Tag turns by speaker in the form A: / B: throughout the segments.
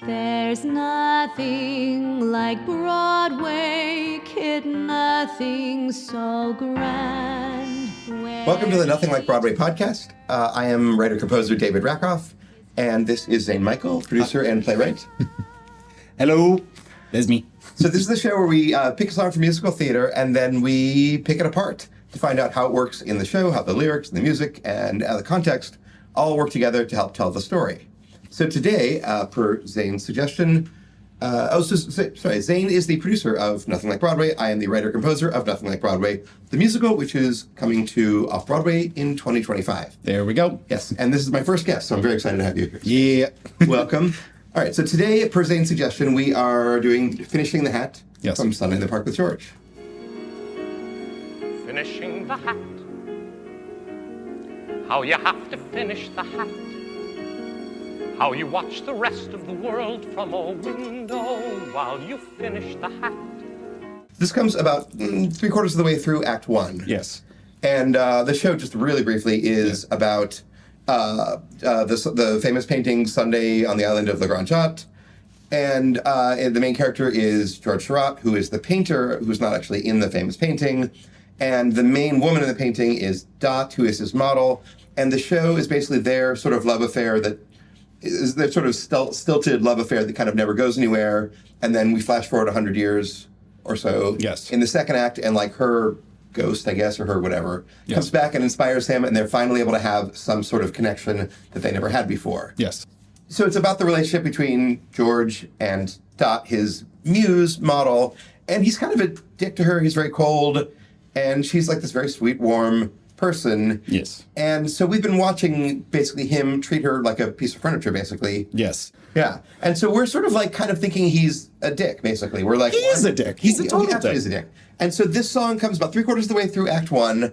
A: There's nothing like Broadway, kid, nothing so grand.
B: Welcome to the Nothing Like Broadway podcast. I am writer-composer David Rackoff, and this is Zane Michael, producer and playwright.
C: Hello, there's me.
B: So this is the show where we pick a song from musical theater, and then we pick it apart to find out how it works in the show, how the lyrics, the music, and the context all work together to help tell the story. So today, per Zane's suggestion, Zane is the producer of Nothing Like Broadway. I am the writer-composer of Nothing Like Broadway, the musical, which is coming to Off-Broadway in 2025.
C: There we go.
B: Yes, and this is my first guest, so I'm very excited to have you here.
C: Yeah.
B: Welcome. All right, so today, per Zane's suggestion, we are doing Finishing the Hat from Sunday in the Park with George.
D: Finishing the hat. How you have to finish the hat. How you watch the rest of the world from a window while you finish the hat.
B: This comes about 3/4 of the way through Act 1.
C: Yes.
B: And the show, just really briefly, is about the famous painting Sunday on the island of La Grande Jatte. And the main character is George Seurat, who is the painter, who's not actually in the famous painting. And the main woman in the painting is Dot, who is his model. And the show is basically their sort of love affair that is their sort of stilted love affair that kind of never goes anywhere. And then we flash forward 100 years or so in the second act, and like her ghost, I guess, or her whatever, comes back and inspires him, and they're finally able to have some sort of connection that they never had before.
C: Yes.
B: So it's about the relationship between George and Dot, his muse model, and he's kind of a dick to her. He's very cold, and she's like this very sweet, warm person.
C: Yes.
B: And so we've been watching basically him treat her like a piece of furniture, basically.
C: Yes.
B: Yeah. And so we're sort of like kind of thinking he's a dick, basically. We're like,
C: he is a dick. He's a total dick.
B: He's a dick. And so this song comes about 3/4 of the way through Act 1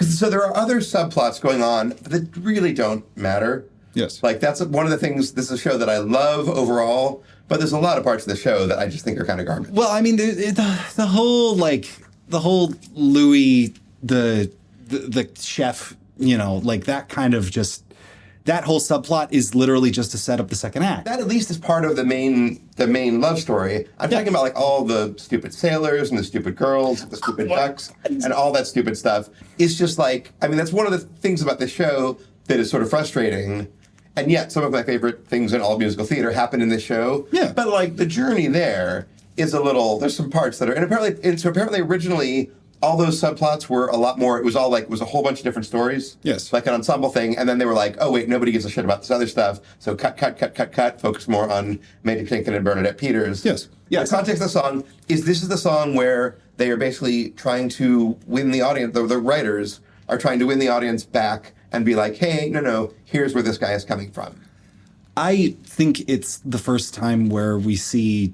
B: so there are other subplots going on that really don't matter.
C: Yes.
B: Like that's one of the things, this is a show that I love overall, but there's a lot of parts of the show that I just think are kind of garbage.
C: Well, I mean, the whole Louis, the chef, you know, like that kind of just, that whole subplot is literally just to set up the second act.
B: That at least is part of the main love story. I'm talking about like all the stupid sailors and the stupid girls, the stupid ducks, and all that stupid stuff. It's just like, I mean, that's one of the things about the show that is sort of frustrating. And yet some of my favorite things in all musical theater happen in this show.
C: Yeah.
B: But like the journey there is a little, there's some parts that are, and apparently originally all those subplots were a lot more, it was a whole bunch of different stories.
C: Yes.
B: Like an ensemble thing. And then they were like, oh wait, nobody gives a shit about this other stuff. So cut, focus more on Mandy Patinkin and Bernadette Peters.
C: Yes. Yes.
B: The context of the song is this is the song where they are basically trying to win the audience, the writers are trying to win the audience back and be like, hey, no, here's where this guy is coming from.
C: I think it's the first time where we see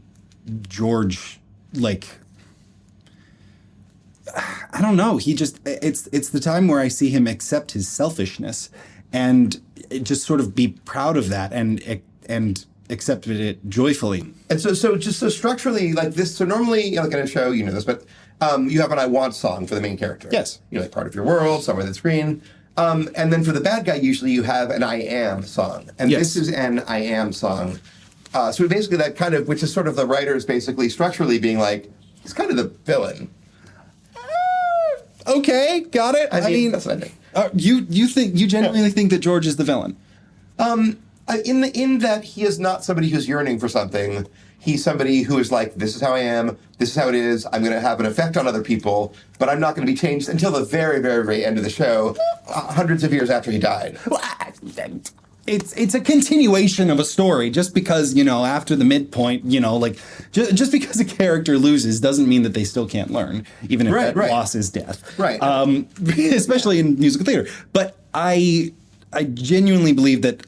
C: George, like, I don't know. He just, it's the time where I see him accept his selfishness and just sort of be proud of that and accept it joyfully.
B: And so structurally, like this, so normally, like in a show, you know this, but you have an I want song for the main character.
C: Yes.
B: You know, like part of your world, somewhere on the screen. And then for the bad guy, usually you have an I am song. And this is an I am song. So basically that kind of, which is sort of the writers basically structurally being like, he's kind of the villain.
C: Okay, got it.
B: I mean that's what I think.
C: You genuinely think that George is the villain?
B: In that he is not somebody who's yearning for something. He's somebody who is like, this is how I am, this is how it is, I'm going to have an effect on other people, but I'm not going to be changed until the very, very, very end of the show, hundreds of years after he died.
C: It's a continuation of a story. Just because, you know, after the midpoint, you know, like, just because a character loses doesn't mean that they still can't learn, even if that loss is death.
B: Right.
C: Especially in musical theater. But I genuinely believe that,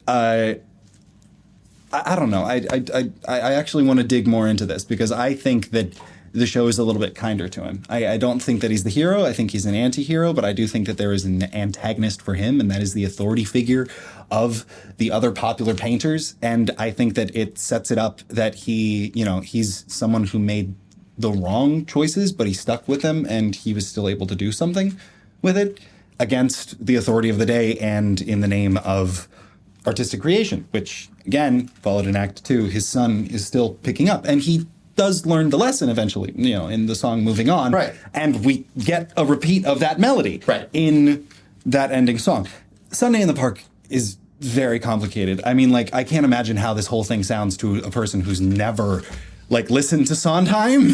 C: I don't know. I actually want to dig more into this because I think that the show is a little bit kinder to him. I don't think that he's the hero. I think he's an anti-hero, but I do think that there is an antagonist for him, and that is the authority figure of the other popular painters. And I think that it sets it up that he's someone who made the wrong choices, but he stuck with them, and he was still able to do something with it against the authority of the day and in the name of artistic creation, which again followed in Act 2. His son is still picking up, and he does learn the lesson eventually, in the song Moving On.
B: Right.
C: And we get a repeat of that melody
B: Right.
C: in that ending song. Sunday in the Park is very complicated. I mean, like, I can't imagine how this whole thing sounds to a person who's never, like, listened to Sondheim.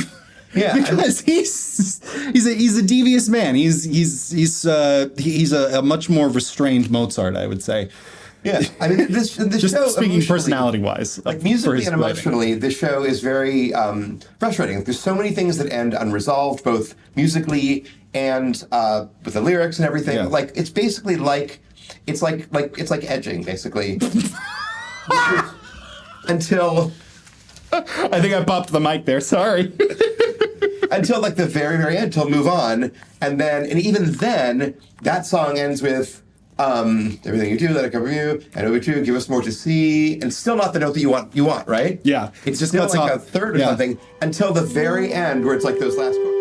B: Yeah.
C: Because he's a devious man. He's a much more restrained Mozart, I would say.
B: Yeah, I mean, this
C: Just
B: show,
C: speaking personality-wise,
B: like musically and emotionally, this show is very frustrating. There's so many things that end unresolved, both musically and with the lyrics and everything.
C: Yeah.
B: Like it's basically it's like edging, basically. Until
C: I think I popped the mic there. Sorry.
B: until like the very, very end, until Move On, and even then, that song ends with. Everything you do, let it cover you. I know what you do, give us more to see. And still not the note that you want, right?
C: Yeah.
B: It's just still like a third or something until the very end where it's like those last chords.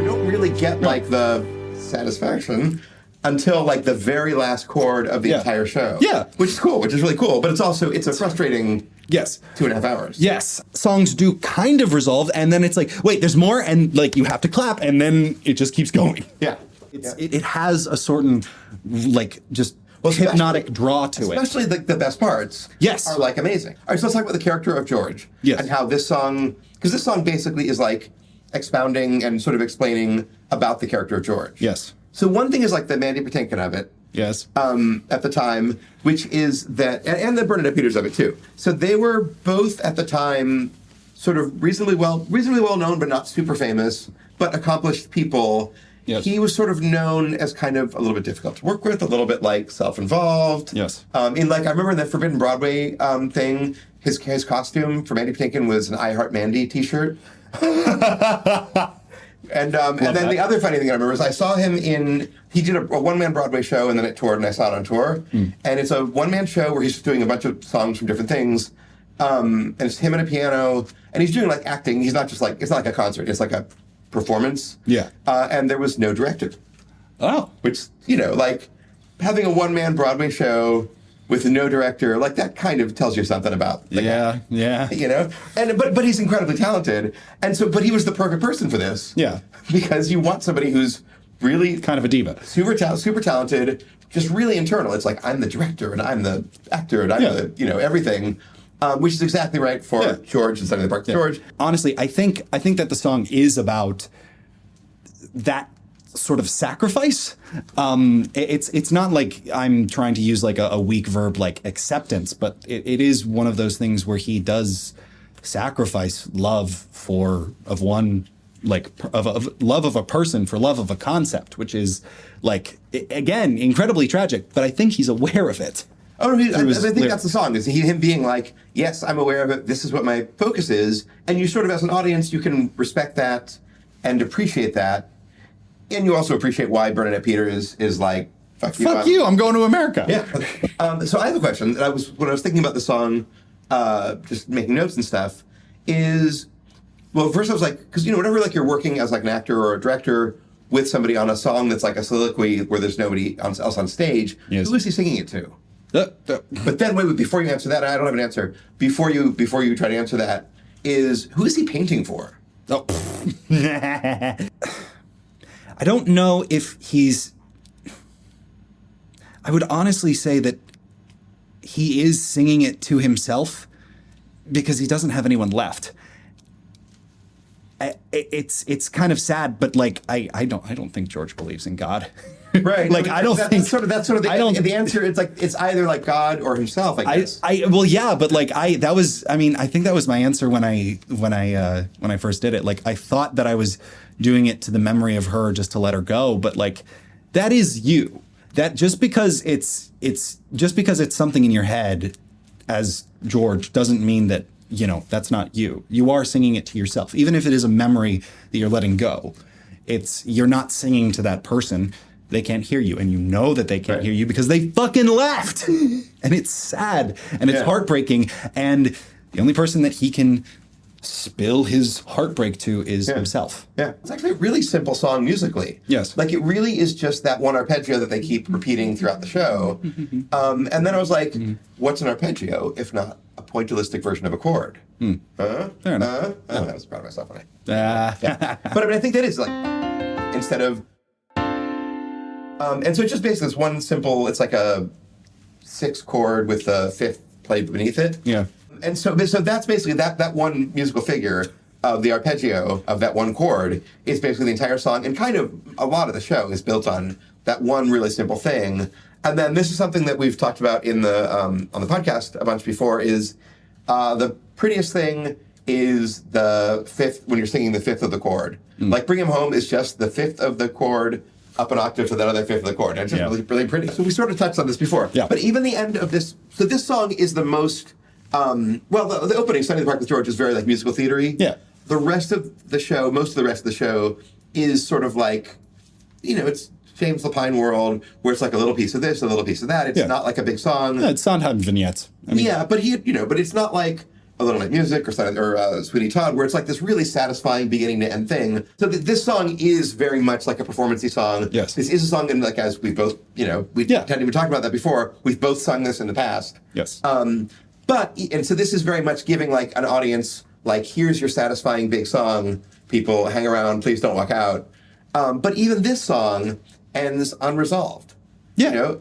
B: You don't really get like the satisfaction until like the very last chord of the entire show.
C: Yeah.
B: Which is cool, which is really cool. But it's a frustrating
C: Yes.
B: 2.5 hours.
C: Yes. Songs do kind of resolve, and then it's like, wait, there's more, and like you have to clap, and then it just keeps going.
B: Yeah.
C: It has a certain, like, just hypnotic draw to it.
B: Especially the best parts are like amazing. All right, so let's talk about the character of George.
C: Yes.
B: And how this song, because this song basically is like expounding and sort of explaining about the character of George.
C: Yes.
B: So one thing is like the Mandy Patinkin of it.
C: Yes.
B: At the time, which is that, and the Bernadette Peters of it too. So they were both at the time sort of reasonably well known, but not super famous, but accomplished people.
C: Yes.
B: He was sort of known as kind of a little bit difficult to work with, a little bit like self-involved.
C: Yes.
B: I remember in the Forbidden Broadway thing, his costume for Mandy Patinkin was an I Heart Mandy T-shirt. And then the other funny thing I remember is I saw him he did a one-man Broadway show and then it toured and I saw it on tour. And it's a one-man show where he's just doing a bunch of songs from different things. And it's him and a piano and he's doing like acting. He's not just like, it's not like a concert. It's like a performance.
C: Yeah.
B: And there was no director.
C: Oh.
B: Which, like having a one-man Broadway show with no director, like that kind of tells you something about the guy.
C: Yeah.
B: And but he's incredibly talented, and so but he was the perfect person for this.
C: Yeah.
B: Because you want somebody who's really
C: Kind of a diva.
B: super talented, just really internal. It's like I'm the director and I'm the actor and I'm the everything, which is exactly right for George and Sunday in the Park. George.
C: Honestly, I think that the song is about that sort of sacrifice. It's not like I'm trying to use like a weak verb like acceptance, but it is one of those things where he does sacrifice love of love of a person for love of a concept, which is like again incredibly tragic. But I think he's aware of it.
B: Oh, no, I think that's the song. Is him being like, yes, I'm aware of it. This is what my focus is, and you sort of as an audience you can respect that and appreciate that. And you also appreciate why Bernadette Peters is like, fuck
C: you, I'm going to America.
B: Yeah. So I have a question. When I was thinking about the song, just making notes and stuff, first I was like, because whenever like you're working as like an actor or a director with somebody on a song that's like a soliloquy where there's nobody else on stage, who is he singing it to? But then wait, before you answer that, I don't have an answer. Before you try to answer that, who is he painting for?
C: Oh. I don't know if I would honestly say that he is singing it to himself because he doesn't have anyone left. It's kind of sad, but like I don't think George believes in God.
B: Right.
C: Like I don't think
B: that's sort of the answer. It's like it's either like God or himself. I guess.
C: But like I think that was my answer when I first did it. Like I thought that I was doing it to the memory of her just to let her go, but like that is you. That just because it's something in your head as George doesn't mean that that's not you. You are singing it to yourself, even if it is a memory that you're letting go. You're not singing to that person. They can't hear you, and you know that they can't hear you because they fucking left. And it's sad, and it's heartbreaking, and the only person that he can spill his heartbreak to is himself.
B: Yeah, it's actually a really simple song musically.
C: Yes.
B: Like, it really is just that one arpeggio that they keep repeating throughout the show. And then I was like, what's an arpeggio if not a pointillistic version of a chord?
C: Fair enough.
B: I was proud of myself when
C: Yeah.
B: But I mean, I think that is like, instead of... and so it's just basically this one simple, it's like a 6 chord with the 5th played beneath it.
C: Yeah.
B: And so that's basically that one musical figure of the arpeggio of that one chord is basically the entire song, and kind of a lot of the show is built on that one really simple thing. And then this is something that we've talked about in the on the podcast a bunch before, is the prettiest thing is the 5th, when you're singing the 5th of the chord. Like, Bring Him Home is just the 5th of the chord up an octave to that other 5th of the chord. And it's just really, really pretty. So we sort of touched on this before.
C: Yeah.
B: But even the end of this, so this song is the most... the opening, Sunday in the Park with George, is very, like, musical theater-y.
C: Yeah.
B: The rest of the show, most of the rest of the show, is sort of like, it's James Lapine world, where it's like a little piece of this, a little piece of that. It's not like a big song.
C: Yeah, it's Sondheim vignettes. I mean,
B: but but it's not like A Little Night Music or Sweeney Todd, where it's like this really satisfying beginning to end thing. So this song is very much like a performance-y song.
C: Yes.
B: This is a song, and like, as we both, we hadn't even talked about that before. We've both sung this in the past.
C: Yes.
B: And so this is very much giving, like, an audience, like, here's your satisfying big song, people, hang around, please don't walk out. But even this song ends unresolved.
C: Yeah.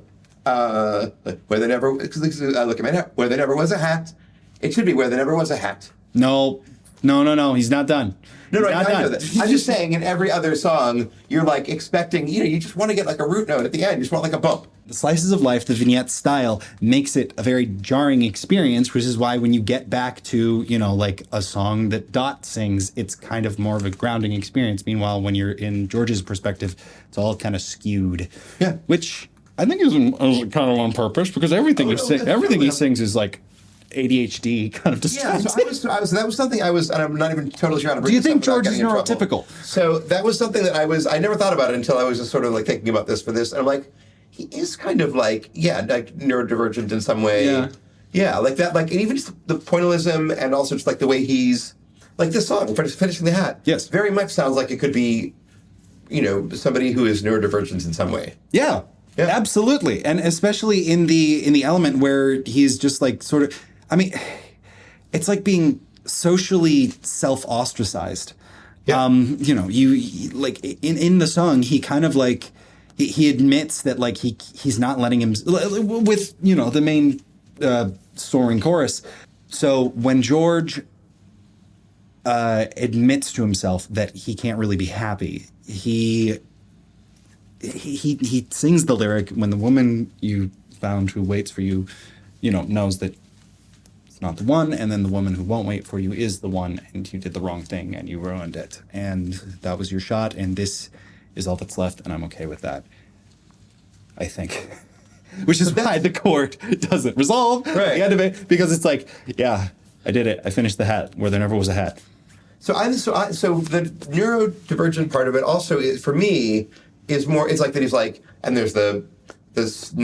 B: Where there never, look at my hat, where there never was a hat. It should be where there never was a hat.
C: No, he's not done.
B: No, I know that. I'm just saying, in every other song, you're, like, expecting, you just want to get, like, a root note at the end. You just want, like, a bump.
C: The slices of life, the vignette style, makes it a very jarring experience, which is why when you get back to, like a song that Dot sings, it's kind of more of a grounding experience. Meanwhile, when you're in George's perspective, it's all kind of skewed.
B: Yeah.
C: Which I think is kind of on purpose, because everything he sings is like ADHD kind of disturbing.
B: Yeah, so that was something I was, and I'm not even totally sure how to bring
C: Do you
B: this
C: think
B: up without
C: George is
B: getting in trouble.
C: neurotypical?
B: So that was something that I never thought about it until I was just sort of, like, thinking about this for this. And I'm like, he is kind of like, like neurodivergent in some way.
C: Yeah.
B: Yeah, like that, like, and even just the pointillism, and also just like the way he's, like, this song, Finishing the Hat.
C: Yes.
B: Very much sounds like it could be, somebody who is neurodivergent in some way.
C: Yeah. Absolutely. And especially in the element where he's just like sort of, I mean, it's like being socially self-ostracized.
B: Yeah.
C: You like in the song, he kind of like, he admits that, like, he's not letting him, with, the main soaring chorus. So when George admits to himself that he can't really be happy, he sings the lyric, when the woman you found who waits for you, knows that it's not the one, and then the woman who won't wait for you is the one, and you did the wrong thing and you ruined it, and that was your shot, and this is all that's left, and I'm okay with that, I think. Which is why the chord doesn't resolve at the end of it, because it's like, yeah, I did it. I finished the hat where there never was a hat.
B: So the neurodivergent part of it also is, for me, is more, it's like that he's like, and there's the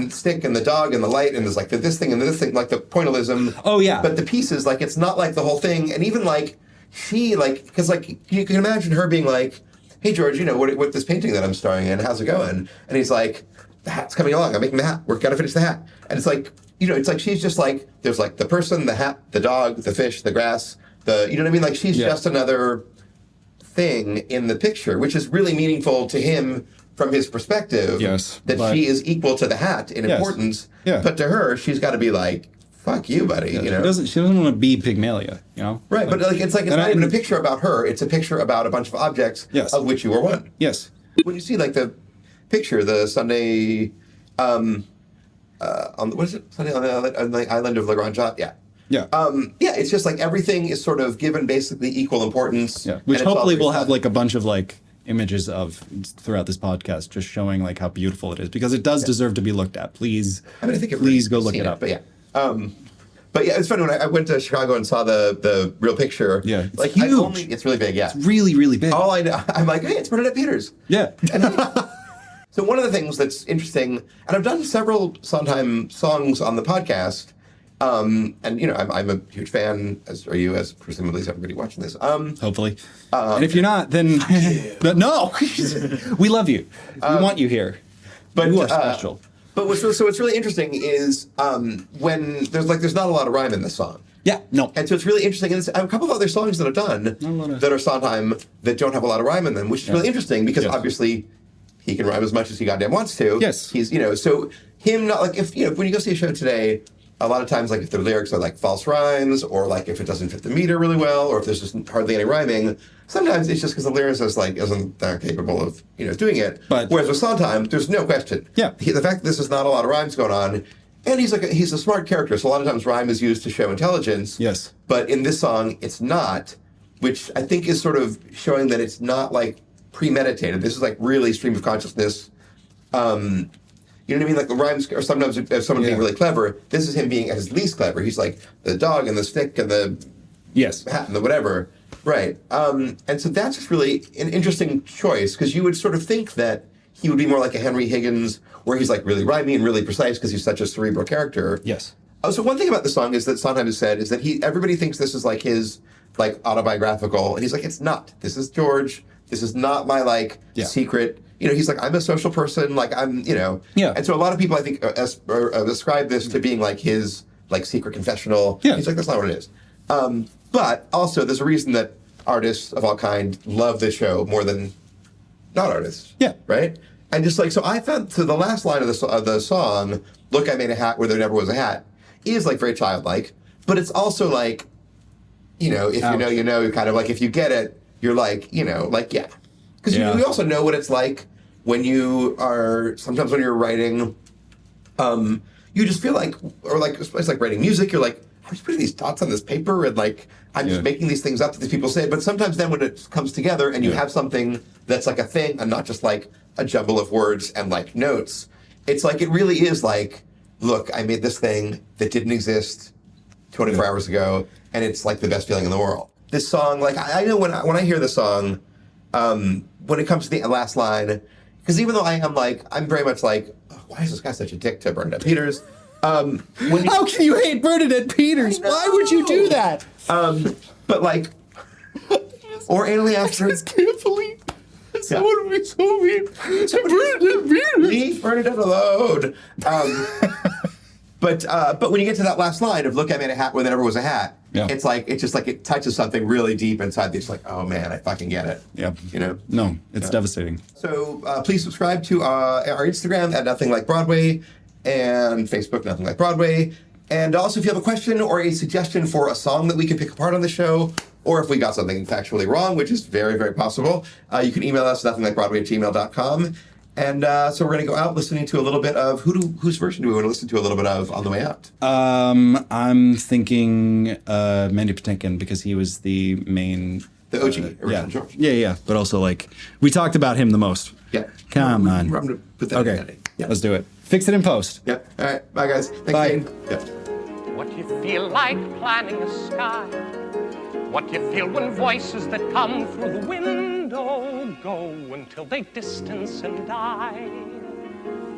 B: stick and the dog and the light, and there's like this thing and this thing, like the pointillism.
C: Oh, yeah.
B: But the pieces, like, it's not like the whole thing. And even like she, like, because like you can imagine her being like, hey, George, what this painting that I'm starring in, how's it going? And he's like, the hat's coming along. I'm making the hat. We're going to finish the hat. And it's like, it's like she's just like, there's like the person, the hat, the dog, the fish, the grass, you know what I mean? Like, she's just another thing in the picture, which is really meaningful to him from his perspective.
C: Yes.
B: That she is equal to the hat in importance.
C: Yeah.
B: But to her, she's got to be like, fuck you, buddy.
C: Yeah, she doesn't want to be Pygmalion,
B: Right, but like it's not even a picture about her. It's a picture about a bunch of objects of which you are one.
C: Yes.
B: When you see like the picture, the Sunday, on what is it? Sunday on the island of La Grande Jatte. Yeah.
C: Yeah.
B: It's just like everything is sort of given basically equal importance.
C: Yeah. Which hopefully we'll have like a bunch of like images of throughout this podcast, just showing like how beautiful it is, because it does deserve to be looked at. Please,
B: I think
C: please go look it up.
B: But it's funny when I went to Chicago and saw the real picture.
C: Yeah, it's
B: like
C: huge.
B: It's really big. Yeah,
C: it's really, really big.
B: All I know, I'm like, hey, it's Bernadette Peters.
C: Yeah.
B: So one of the things that's interesting, and I've done several Sondheim songs on the podcast, And I'm a huge fan, as are you, as presumably is everybody watching this.
C: Hopefully. And if you're not, then no, we love you. We want you here.
B: But
C: You are special.
B: But what's really interesting is when there's not a lot of rhyme in this song.
C: Yeah, no.
B: And so it's really interesting. And a couple of other songs that I've done that are Sondheim that don't have a lot of rhyme in them, which is really interesting because obviously he can rhyme as much as he goddamn wants to.
C: Yes.
B: He's, so him not like, if, when you go see a show today, a lot of times, like if the lyrics are like false rhymes or like if it doesn't fit the meter really well or if there's just hardly any rhyming, sometimes it's just because the lyricist like isn't that capable of, doing it.
C: But,
B: whereas with Sondheim, there's no question.
C: Yeah.
B: The fact that this is not a lot of rhymes going on, and he's a smart character, so a lot of times rhyme is used to show intelligence.
C: Yes.
B: But in this song, it's not, which I think is sort of showing that it's not like premeditated. This is like really stream of consciousness. You know what I mean? Like the rhymes are sometimes if someone being really clever. This is him being at his least clever. He's like the dog and the stick and the hat and the whatever. Right. And so that's just really an interesting choice because you would sort of think that he would be more like a Henry Higgins where he's like really rhymey and really precise because he's such a cerebral character.
C: Yes.
B: Oh, so one thing about the song is that Sondheim has said is that everybody thinks this is like his like autobiographical, and he's like, it's not. This is George. This is not my like secret. He's like, I'm a social person. Like I'm,
C: Yeah.
B: And so a lot of people I think ascribe this to being like his like secret confessional.
C: Yeah.
B: He's like, that's not what it is. But also there's a reason that artists of all kind love this show more than not artists.
C: Yeah.
B: Right. And just like, so I found the last line of the song, "Look, I made a hat where there never was a hat," is like very childlike, but it's also like, if you know, kind of like if you get it, you're like, yeah. Because we also know what it's like when you are, sometimes when you're writing, you just feel like, or like, it's like writing music, you're like, I'm just putting these dots on this paper and like, I'm just making these things up that these people say. But sometimes then when it comes together and you have something that's like a thing and not just like a jumble of words and like notes, it's like, it really is like, look, I made this thing that didn't exist 24 hours ago and it's like the best feeling in the world. This song, like I know when I hear the song, when it comes to the last line, because even though I'm very much like, oh, why is this guy such a dick to Bernadette Peters?
C: How can you hate Bernadette Peters? Why would you do that?
B: But like, or Annalie Ashford.
C: I just can't believe someone would be so mean to Bernadette Peters.
B: Leave Bernadette alone. But when you get to that last line of "Look, I made a hat where there never was a hat," it's just like it touches something really deep inside. It's like, oh man, I fucking get it.
C: Yeah. No, it's devastating.
B: So please subscribe to our Instagram at Nothing Like Broadway and Facebook Nothing Like Broadway. And also, if you have a question or a suggestion for a song that we can pick apart on the show, or if we got something factually wrong, which is very, very possible, you can email us nothinglikeBroadway@gmail.com. And so we're going to go out listening to a little bit of whose version do we want to listen to a little bit of on the way out?
C: I'm thinking Mandy Patinkin because he was the main...
B: The OG, original George.
C: Yeah. But also, like, we talked about him the most.
B: Yeah.
C: Come on.
B: I'm going to put that in.
C: Yeah. Let's do it. Fix it in post.
B: Yep. All right. Bye, guys. Thanks,
C: Bye.
B: Zane. Yep.
D: What you feel like planning a sky, what you feel when voices that come through the window go until they distance and die,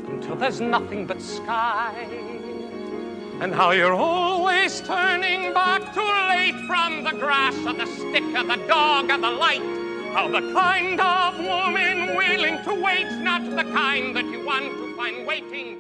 D: until there's nothing but sky, and how you're always turning back too late from the grass or the stick or the dog or the light, how the kind of woman willing to wait, not the kind that you want to find waiting